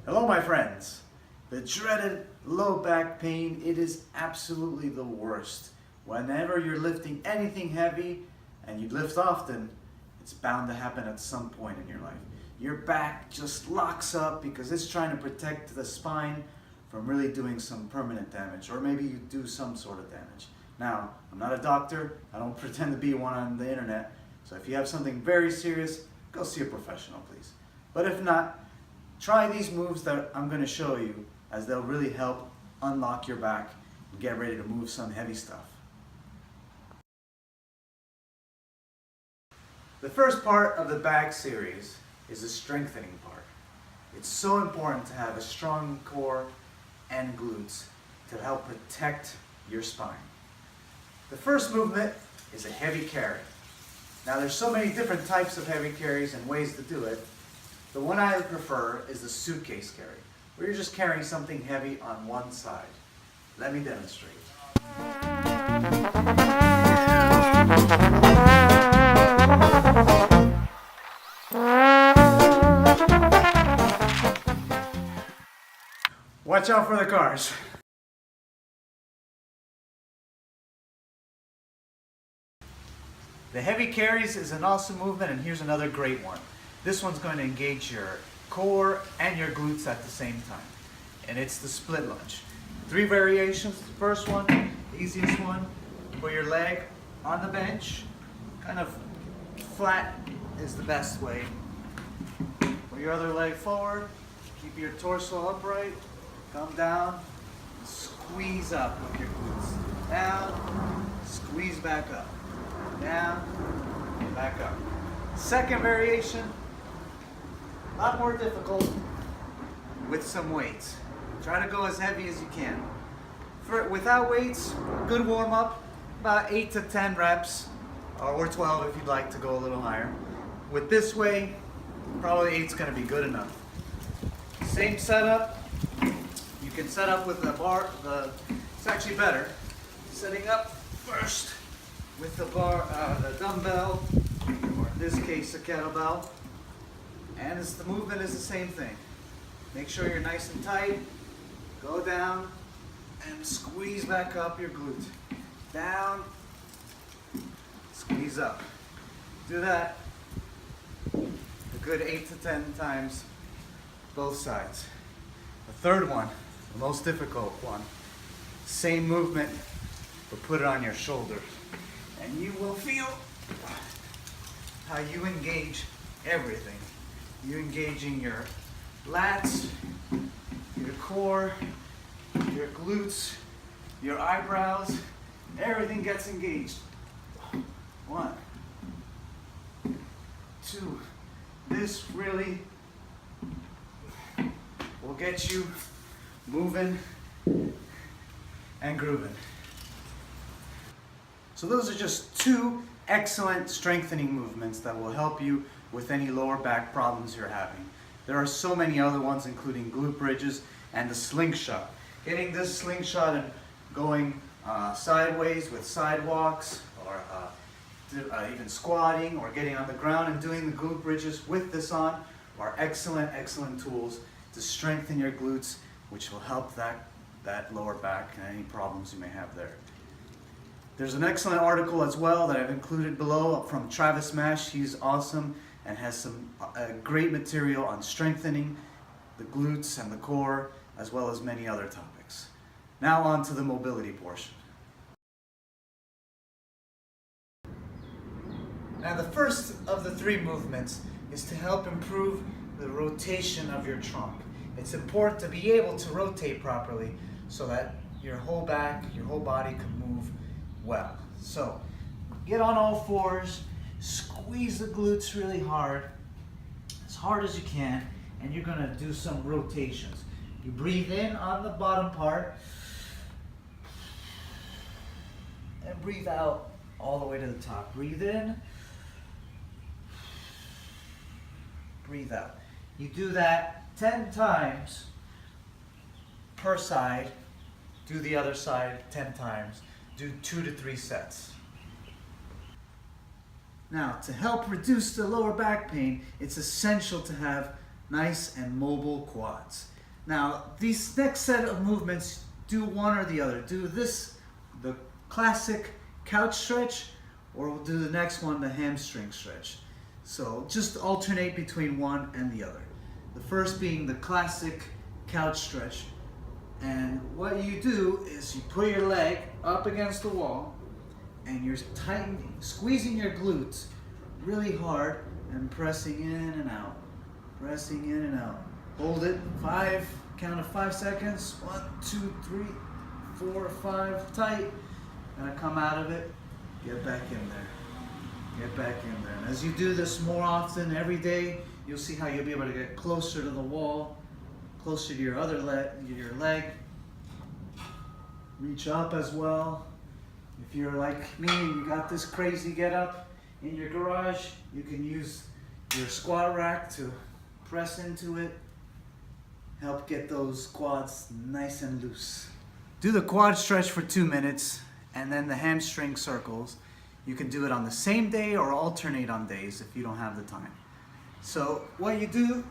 Hello my friends. The dreaded low back pain, it is absolutely the worst. Whenever you're lifting anything heavy and you lift often, it's bound to happen at some point in your life. Your back just locks up because it's trying to protect the spine from really doing some permanent damage, or maybe you do some sort of damage. Now, I'm not a doctor, I don't pretend to be one on the internet, so if you have something very serious, go see a professional please. But if not, try these moves that I'm going to show you, as they'll really help unlock your back and get ready to move some heavy stuff. The first part of the back series is the strengthening part. It's so important to have a strong core and glutes to help protect your spine. The first movement is a heavy carry. Now there's so many different types of heavy carries and ways to do it. The one I prefer is the suitcase carry, where you're just carrying something heavy on one side. Let me demonstrate. Watch out for the cars. The heavy carries is an awesome movement, and here's another great one. This one's going to engage your core and your glutes at the same time. And it's the split lunge. 3 variations. The first one, the easiest one, put your leg on the bench, kind of flat is the best way. Put your other leg forward, keep your torso upright, come down, squeeze up with your glutes. Down, squeeze back up. Down, back up. Second variation, a lot more difficult with some weights. Try to go as heavy as you can. Without weights, good warm up, about 8 to 10 reps, or 12 if you'd like to go a little higher. With this way, probably 8's going to be good enough. Same setup. You can set up with the bar. It's actually better setting up first with the bar, the dumbbell, or in this case a kettlebell. And the movement is the same thing. Make sure you're nice and tight. Go down and squeeze back up your glute. Down, squeeze up. Do that a good 8 to 10 times, both sides. The third one, the most difficult one, same movement, but put it on your shoulders. And you will feel how you engage everything. You're engaging your lats, your core, your glutes, your eyebrows, everything gets engaged. 1, 2, this really will get you moving and grooving. So those are just 2 excellent strengthening movements that will help you with any lower back problems you're having. There are so many other ones, including glute bridges and the slingshot. Getting this slingshot and going sideways with sidewalks, or even squatting, or getting on the ground and doing the glute bridges with this on are excellent tools to strengthen your glutes, which will help that lower back and any problems you may have there. There's an excellent article as well that I've included below from Travis Mash. He's awesome and has some great material on strengthening the glutes and the core, as well as many other topics. Now on to the mobility portion. Now the first of the 3 movements is to help improve the rotation of your trunk. It's important to be able to rotate properly so that your whole back, your whole body can move well. So get on all 4s, squeeze the glutes really hard as you can, and you're going to do some rotations. You breathe in on the bottom part and breathe out all the way to the top. Breathe in, breathe out. You do that 10 times per side. Do the other side 10 times. Do 2 to 3 sets. Now, to help reduce the lower back pain, it's essential to have nice and mobile quads. Now, these next set of movements, do one or the other. Do this, the classic couch stretch, or we'll do the next one, the hamstring stretch. So just alternate between one and the other. The first being the classic couch stretch. And what you do is you put your leg up against the wall and you're tightening, squeezing your glutes really hard and pressing in and out, pressing in and out. Hold it, count of 5 seconds. 1, 2, 3, 4, 5, tight. Gonna come out of it, get back in there. Get back in there. And as you do this more often every day, you'll see how you'll be able to get closer to the wall, closer to your other leg. Reach up as well. If you're like me and you got this crazy get up in your garage, you can use your squat rack to press into it. Help get those quads nice and loose. Do the quad stretch for 2 minutes and then the hamstring circles. You can do it on the same day or alternate on days if you don't have the time. So what you do,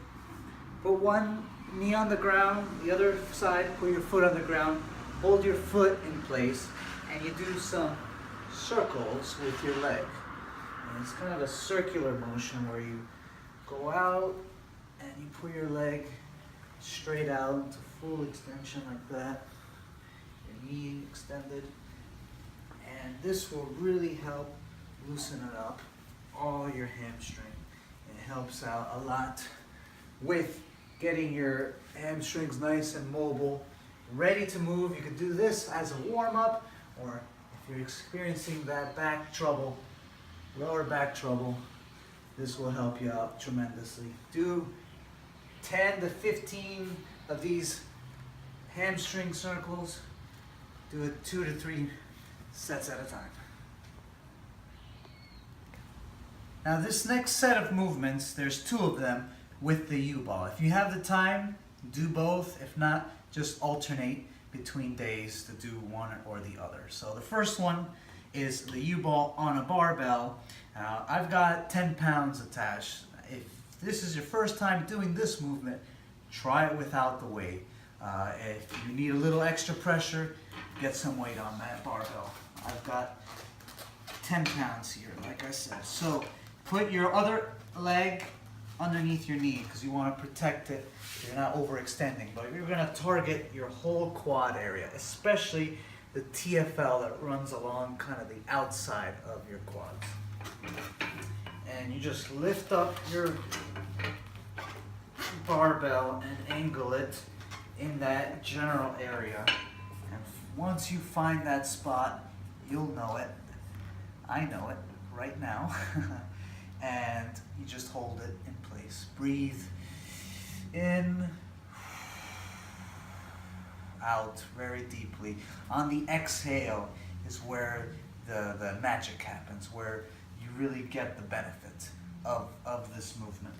put one knee on the ground, the other side, put your foot on the ground, hold your foot in place, and you do some circles with your leg. And it's kind of a circular motion where you go out and you put your leg straight out to full extension like that, your knee extended. And this will really help loosen it up, all your hamstring. It helps out a lot with getting your hamstrings nice and mobile, ready to move. You can do this as a warm-up, or if you're experiencing that back trouble, lower back trouble, this will help you out tremendously. Do 10 to 15 of these hamstring circles. Do it 2 to 3 sets at a time. Now this next set of movements, there's 2 of them with the U-ball. If you have the time, do both. If not, just alternate between days to do one or the other. So the first one is the U-ball on a barbell. I've got 10 pounds attached. If this is your first time doing this movement, try it without the weight. If you need a little extra pressure, get some weight on that barbell. I've got 10 pounds here, like I said. So put your other leg underneath your knee because you want to protect it. You're not overextending, but you're going to target your whole quad area, especially the TFL that runs along kind of the outside of your quads. And you just lift up your barbell and angle it in that general area. And once you find that spot, you'll know it. I know it right now. And you just hold it in place. Breathe in, out very deeply. On the exhale is where the magic happens, where you really get the benefit of this movement.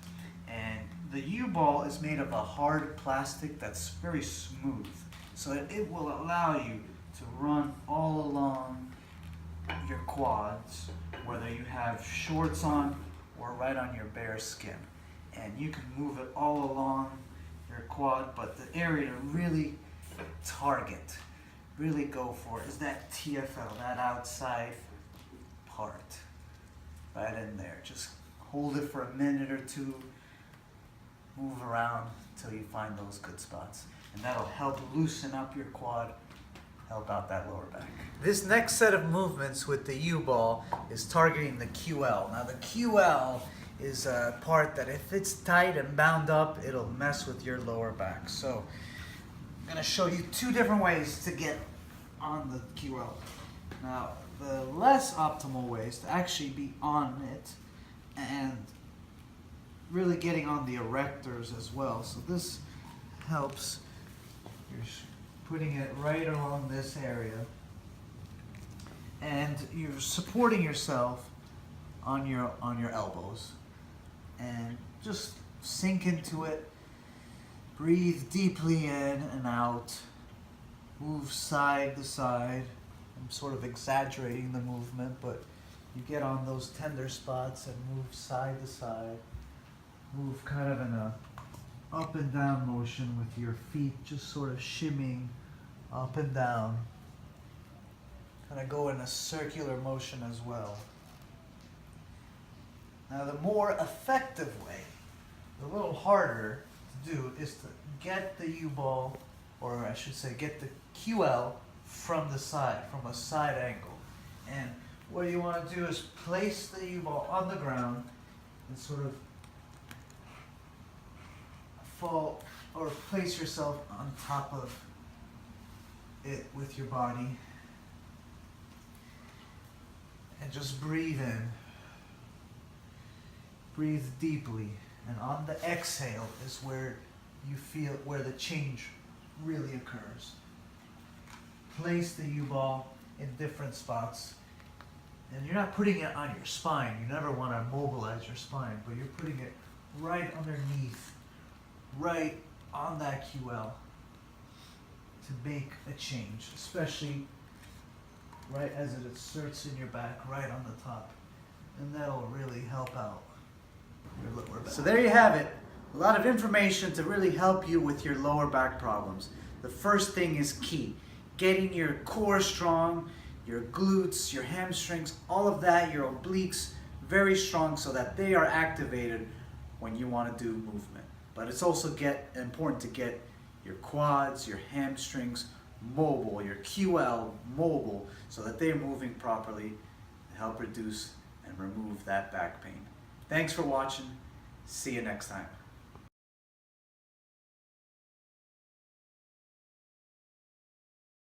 And the U-ball is made of a hard plastic that's very smooth, so it will allow you to run all along your quads, whether you have shorts on or right on your bare skin. And you can move it all along your quad, but the area to really target, really go for is that TFL, that outside part, right in there. Just hold it for a minute or 2, move around until you find those good spots. And that'll help loosen up your quad, help out that lower back. This next set of movements with the U-ball is targeting the QL. Now the QL is a part that if it's tight and bound up, it'll mess with your lower back. So I'm going to show you 2 different ways to get on the QL. Now the less optimal way is to actually be on it and really getting on the erectors as well. So this helps. You're putting it right along this area, and you're supporting yourself on your elbows, and just sink into it. Breathe deeply in and out. Move side to side. I'm sort of exaggerating the movement, but you get on those tender spots and move side to side. Move kind of in a up and down motion with your feet just sort of shimmying up and down. Kind of go in a circular motion as well. Now the more effective way, a little harder to do, is to get the U-ball, or I should say get the QL from the side, from a side angle. And what you want to do is place the U-ball on the ground and sort of fall, or place yourself on top of it with your body. And just breathe in. Breathe deeply. And on the exhale is where you feel, where the change really occurs. Place the U-ball in different spots. And you're not putting it on your spine. You never want to mobilize your spine, but you're putting it right underneath, right on that QL to make a change, especially right as it inserts in your back, right on the top. And that'll really help out your lower back. So there you have it. A lot of information to really help you with your lower back problems. The first thing is key. Getting your core strong, your glutes, your hamstrings, all of that, your obliques, very strong so that they are activated when you want to do movement. But it's also important to get your quads, your hamstrings mobile, your QL mobile, so that they're moving properly to help reduce and remove that back pain. Thanks for watching. See you next time.